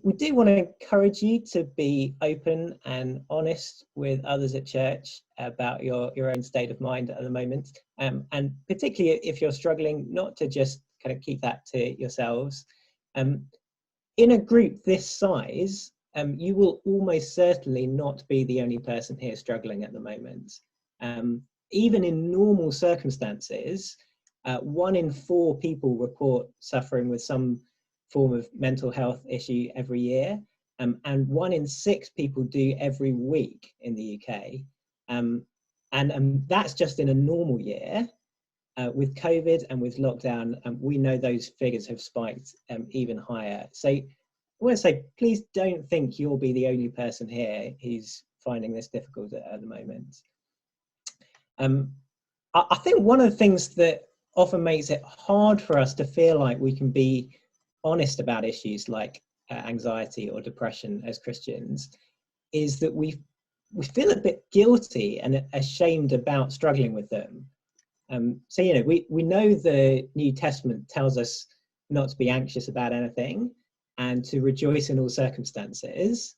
we do want to encourage you to be open and honest with others at church about your own state of mind at the moment. And particularly if you're struggling, not to just kind of keep that to yourselves. In a group this size, you will almost certainly not be the only person here struggling at the moment. Even in normal circumstances, 1 in 4 people report suffering with some form of mental health issue every year, and 1 in 6 people do every week in the UK. And that's just in a normal year. With COVID and with lockdown, we know those figures have spiked even higher. So I want to say, please don't think you'll be the only person here who's finding this difficult at the moment. I think one of the things that often makes it hard for us to feel like we can be honest about issues like anxiety or depression as Christians is that we feel a bit guilty and ashamed about struggling with them. So, you know, we know the New Testament tells us not to be anxious about anything and to rejoice in all circumstances.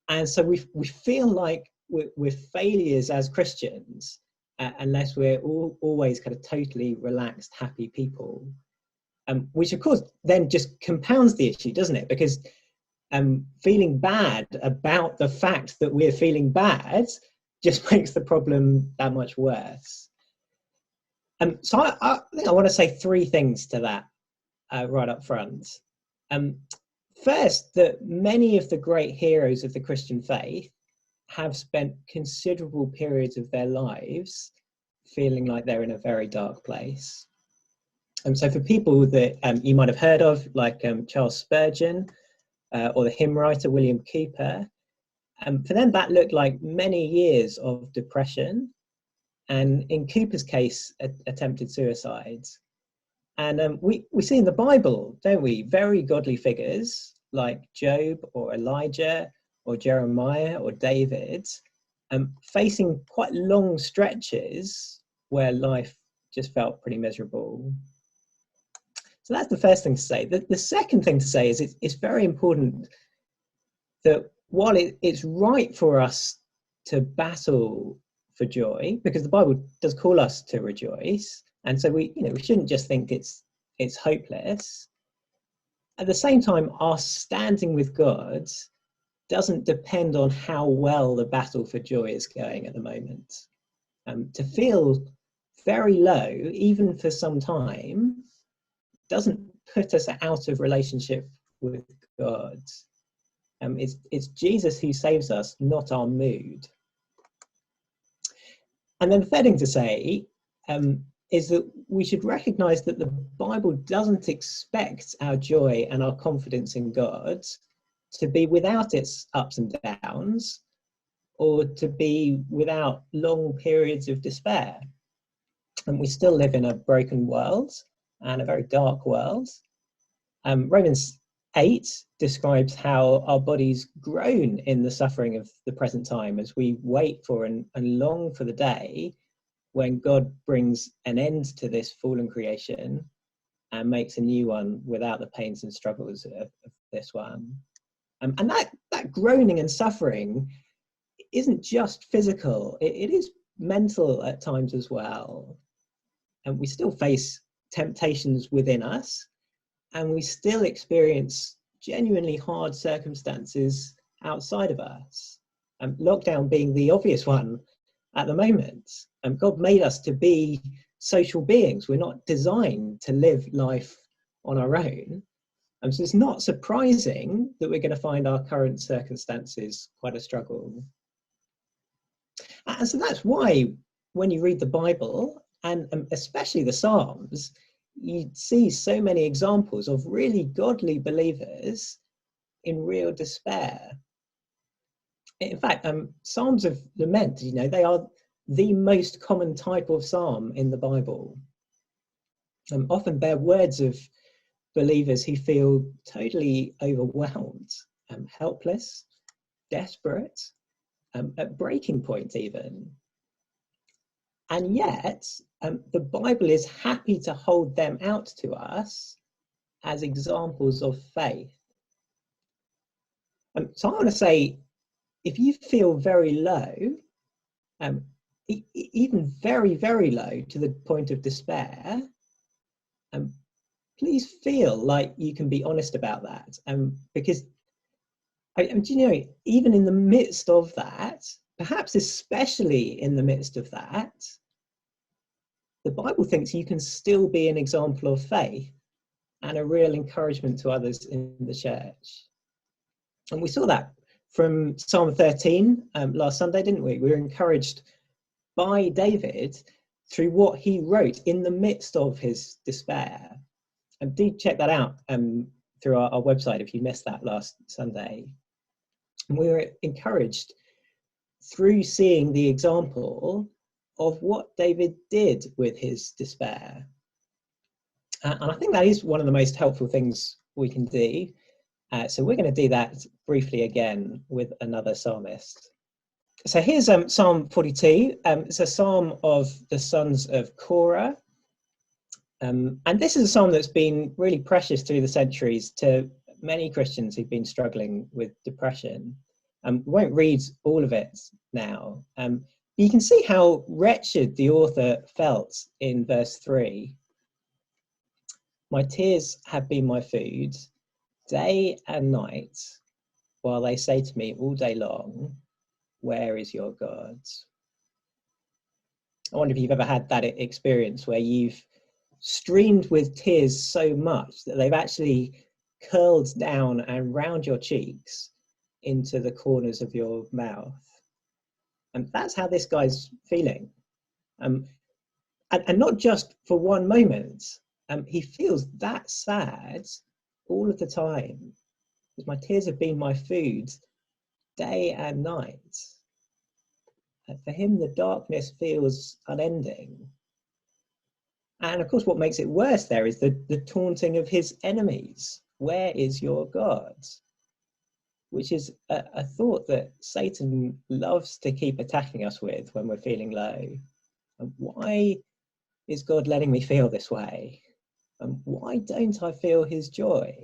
And so we feel like we're failures as Christians unless we're always kind of totally relaxed, happy people, which of course then just compounds the issue, doesn't it? Because feeling bad about the fact that we're feeling bad just makes the problem that much worse. So I think I want to say 3 things to that right up front. First, that many of the great heroes of the Christian faith have spent considerable periods of their lives feeling like they're in a very dark place. So for people that you might have heard of, like Charles Spurgeon or the hymn writer William Cowper, for them that looked like many years of depression, and in Cooper's case, attempted suicide. And we see in the Bible, don't we, very godly figures like Job or Elijah or Jeremiah or David, facing quite long stretches where life just felt pretty miserable. So that's the first thing to say. The second thing to say is it's very important that while it's right for us to battle for joy, because the Bible does call us to rejoice, and so we shouldn't just think it's hopeless. At the same time, our standing with God doesn't depend on how well the battle for joy is going at the moment. To feel very low, even for some time, doesn't put us out of relationship with God. It's Jesus who saves us, not our mood. And then the third thing to say is that we should recognize that the Bible doesn't expect our joy and our confidence in God to be without its ups and downs, or to be without long periods of despair. And we still live in a broken world and a very dark world. Romans 8 describes how our bodies groan in the suffering of the present time as we wait for and long for the day when God brings an end to this fallen creation and makes a new one without the pains and struggles of this one. And that groaning and suffering isn't just physical, it is mental at times as well. And we still face temptations within us, and we still experience genuinely hard circumstances outside of us. Lockdown being the obvious one at the moment. God made us to be social beings. We're not designed to live life on our own. So it's not surprising that we're going to find our current circumstances quite a struggle. And so that's why when you read the Bible, and especially the Psalms, you see so many examples of really godly believers in real despair. In fact, Psalms of lament, they are the most common type of psalm in the Bible. Often bear words of believers who feel totally overwhelmed, helpless, desperate, at breaking point even. And yet, the Bible is happy to hold them out to us as examples of faith. So I want to say, if you feel very low, even very, very low to the point of despair, please feel like you can be honest about that. Because, do you know, even in the midst of that, perhaps especially in the midst of that, the Bible thinks you can still be an example of faith and a real encouragement to others in the church. And we saw that from Psalm 13 last Sunday, didn't we? We were encouraged by David through what he wrote in the midst of his despair. And do check that out through our website if you missed that last Sunday. And we were encouraged through seeing the example of what David did with his despair. And I think that is one of the most helpful things we can do. So we're going to do that briefly again with another psalmist. So here's Psalm 42. It's a psalm of the sons of Korah. And this is a psalm that's been really precious through the centuries to many Christians who've been struggling with depression. We won't read all of it now. You can see how wretched the author felt in verse 3. My tears have been my food, day and night, while they say to me all day long, where is your God? I wonder if you've ever had that experience where you've streamed with tears so much that they've actually curled down and round your cheeks into the corners of your mouth. And that's how this guy's feeling. And not just for one moment. He feels that sad all of the time. Because my tears have been my food day and night. For him, the darkness feels unending. And of course, what makes it worse there is the taunting of his enemies. Where is your God? Which is a thought that Satan loves to keep attacking us with when we're feeling low. And why is God letting me feel this way? And why don't I feel his joy?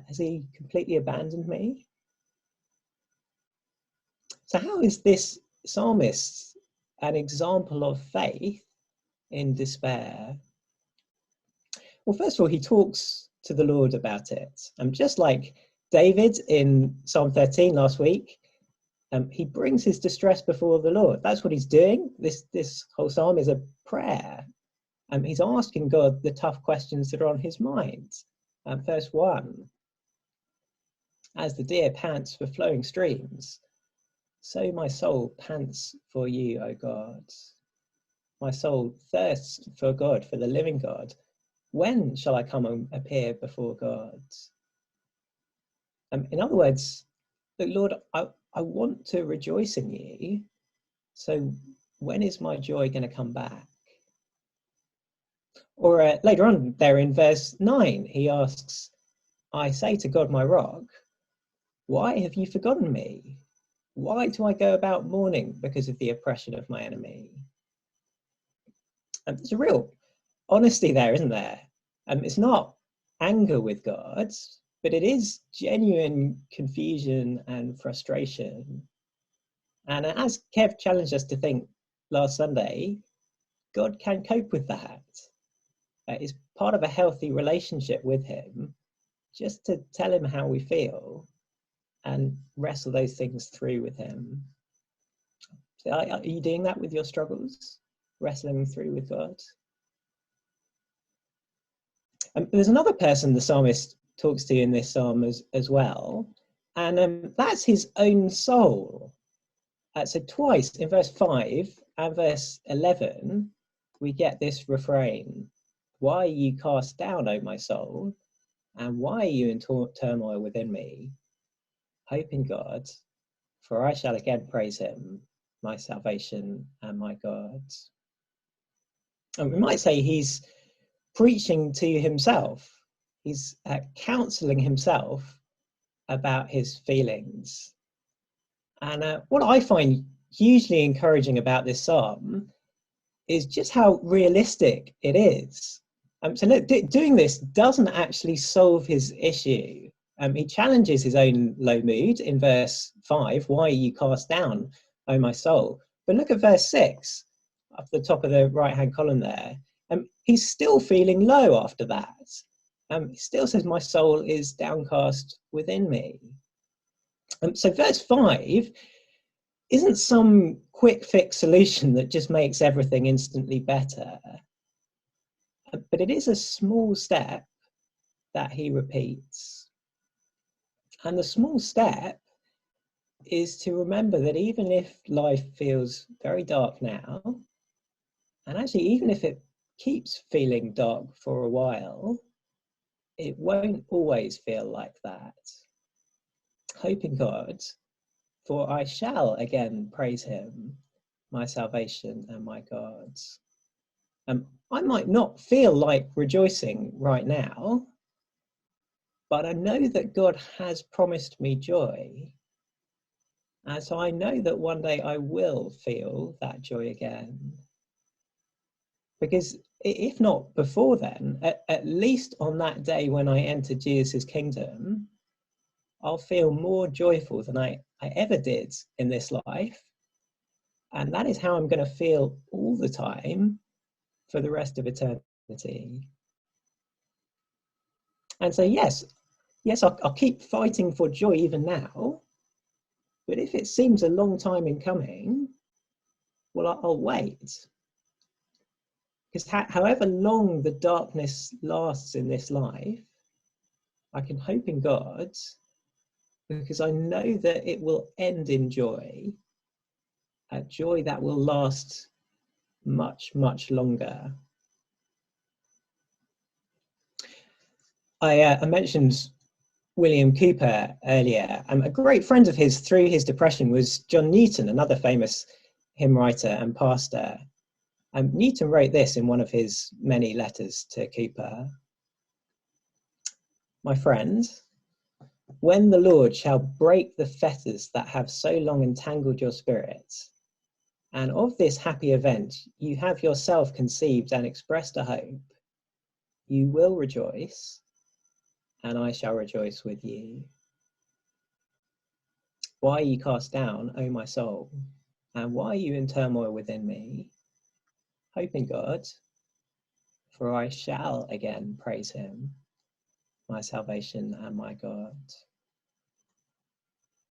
Has he completely abandoned me? So how is this psalmist an example of faith in despair? Well, first of all, he talks to the Lord about it. And just like David in Psalm 13 last week, he brings his distress before the Lord. That's what he's doing. This whole psalm is a prayer. He's asking God the tough questions that are on his mind. Verse 1, as the deer pants for flowing streams, so my soul pants for you, O God. My soul thirsts for God, for the living God. When shall I come and appear before God? In other words, look, Lord, I want to rejoice in you. So when is my joy going to come back? Or later on there in verse 9, he asks, I say to God, my rock, why have you forgotten me? Why do I go about mourning because of the oppression of my enemy? And there's a real honesty there, isn't there? It's not anger with God, but it is genuine confusion and frustration. And as Kev challenged us to think last Sunday, God can cope with that. It's part of a healthy relationship with him, just to tell him how we feel and wrestle those things through with him. So are you doing that with your struggles? Wrestling them through with God? There's another person the psalmist talks to in this psalm as well, and that's his own soul. So twice in verse 5 and verse 11, we get this refrain, why are you cast down, O my soul, and why are you in turmoil within me? Hope in God, for I shall again praise him, my salvation and my God. And we might say he's preaching to himself. He's counseling himself about his feelings. And what I find hugely encouraging about this psalm is just how realistic it is. So look, doing this doesn't actually solve his issue. He challenges his own low mood in verse 5. Why are you cast down, O my soul? But look at verse 6, up the top of the right-hand column there. He's still feeling low after that. He still says, my soul is downcast within me. So verse 5 isn't some quick fix solution that just makes everything instantly better. But it is a small step that he repeats. And the small step is to remember that even if life feels very dark now, and actually even if it keeps feeling dark for a while, it won't always feel like that. Hope in God, for I shall again praise him, my salvation and my God. I might not feel like rejoicing right now, but I know that God has promised me joy. And so I know that one day I will feel that joy again. Because if not before then, at least on that day when I enter Jesus' kingdom, I'll feel more joyful than I ever did in this life. And that is how I'm going to feel all the time for the rest of eternity. And so, yes, I'll keep fighting for joy even now. But if it seems a long time in coming, well, I'll wait. Because however long the darkness lasts in this life, I can hope in God, because I know that it will end in joy, a joy that will last much, much longer. I mentioned William Cowper earlier. A great friend of his through his depression was John Newton, another famous hymn writer and pastor. Newton wrote this in one of his many letters to Cowper. My friend, when the Lord shall break the fetters that have so long entangled your spirit, and of this happy event you have yourself conceived and expressed a hope, you will rejoice, and I shall rejoice with you. Why are you cast down, O my soul? And why are you in turmoil within me? Hope in God, for I shall again praise him, my salvation and my God.